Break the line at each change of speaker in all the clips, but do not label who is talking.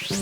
Hey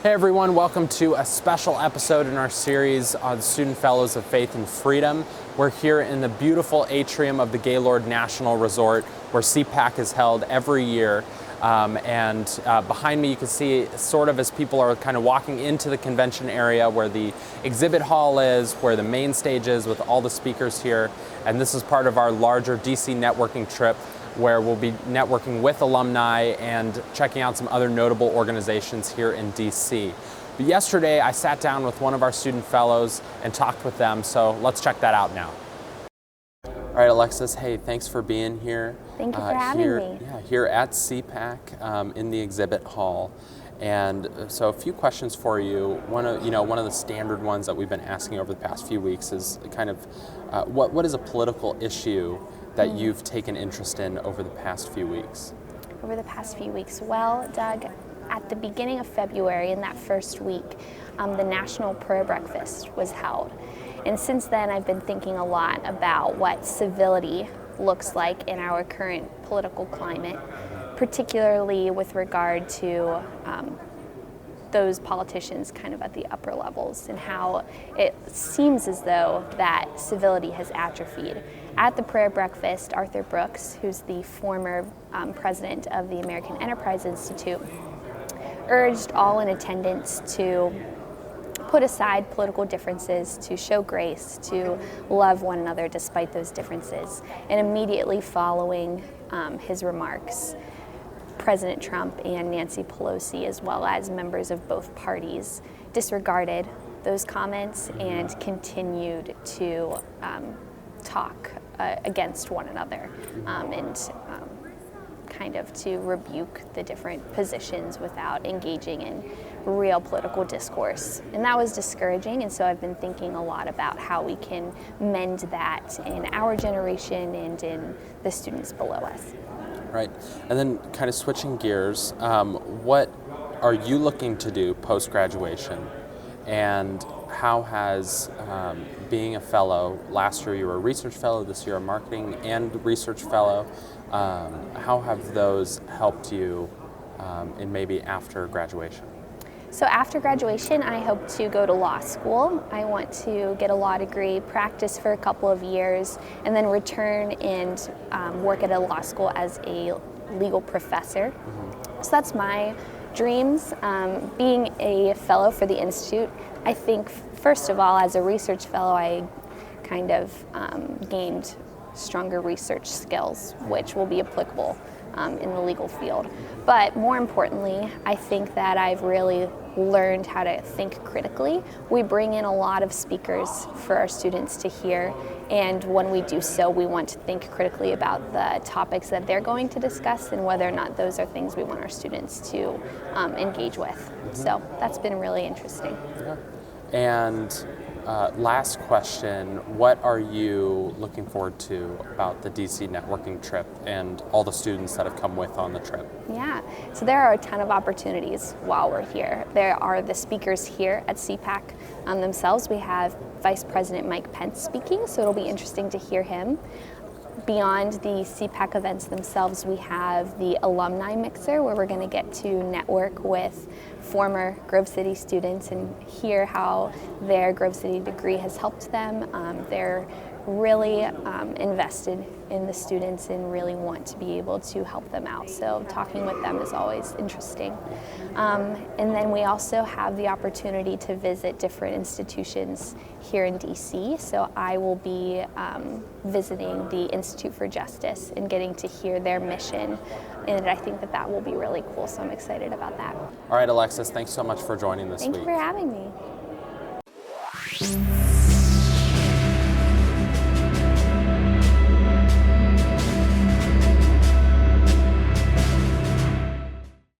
everyone, welcome to a special episode in our series on Student Fellows of Faith and Freedom. We're here in the beautiful atrium of the Gaylord National Resort where CPAC is held every year. Behind me you can see sort of as people are kind of walking into the convention area where the exhibit hall is, where the main stage is with all the speakers here. And this is part of our larger DC networking trip where we'll be networking with alumni and checking out some other notable organizations here in DC. But yesterday I sat down with one of our student fellows and talked with them, so let's check that out now. All right, Alexis, hey, thanks for being here.
Thank you for having me.
Yeah, here at CPAC in the exhibit hall. And so a few questions for you. One of the standard ones that we've been asking over the past few weeks is kind of what is a political issue that you've taken interest in over the past few weeks?
Over the past few weeks? Well, Doug, at the beginning of February, in that first week, the National Prayer Breakfast was held. And since then, I've been thinking a lot about what civility looks like in our current political climate, particularly with regard to those politicians kind of at the upper levels and how it seems as though that civility has atrophied. At the prayer breakfast, Arthur Brooks, who's the former president of the American Enterprise Institute, urged all in attendance to put aside political differences, to show grace, to love one another despite those differences. And immediately following his remarks, President Trump and Nancy Pelosi, as well as members of both parties, disregarded those comments and continued to talk against one another and kind of to rebuke the different positions without engaging in real political discourse. And that was discouraging, and so I've been thinking a lot about how we can mend that in our generation and in the students below us.
Right, and then kind of switching gears, what are you looking to do post-graduation? And how has being a fellow, last year you were a research fellow, this year a marketing and research fellow, how have those helped you in maybe after graduation?
So after graduation, I hope to go to law school. I want to get a law degree, practice for a couple of years, and then return and work at a law school as a legal professor. So that's my dreams. Being a fellow for the Institute, I think, first of all, as a research fellow, I kind of gained stronger research skills, which will be applicable in the legal field. But more importantly, I think that I've really learned how to think critically. We bring in a lot of speakers for our students to hear, and when we do so, we want to think critically about the topics that they're going to discuss and whether or not those are things we want our students to engage with. So that's been really interesting.
Yeah. And last question, what are you looking forward to about the DC networking trip and all the students that have come with on the trip?
Yeah, so there are a ton of opportunities while we're here. There are the speakers here at CPAC themselves. We have Vice President Mike Pence speaking, so it'll be interesting to hear him. Beyond the CPAC events themselves, we have the alumni mixer where we're going to get to network with former Grove City students and hear how their Grove City degree has helped them. They're really invested in the students and really want to be able to help them out. So talking with them is always interesting. And then we also have the opportunity to visit different institutions here in DC. So I will be visiting the Institute for Justice and getting to hear their mission. And I think that that will be really cool, so I'm excited about that.
All right, Alexis, thanks so much for joining this week.
Thank you for having me.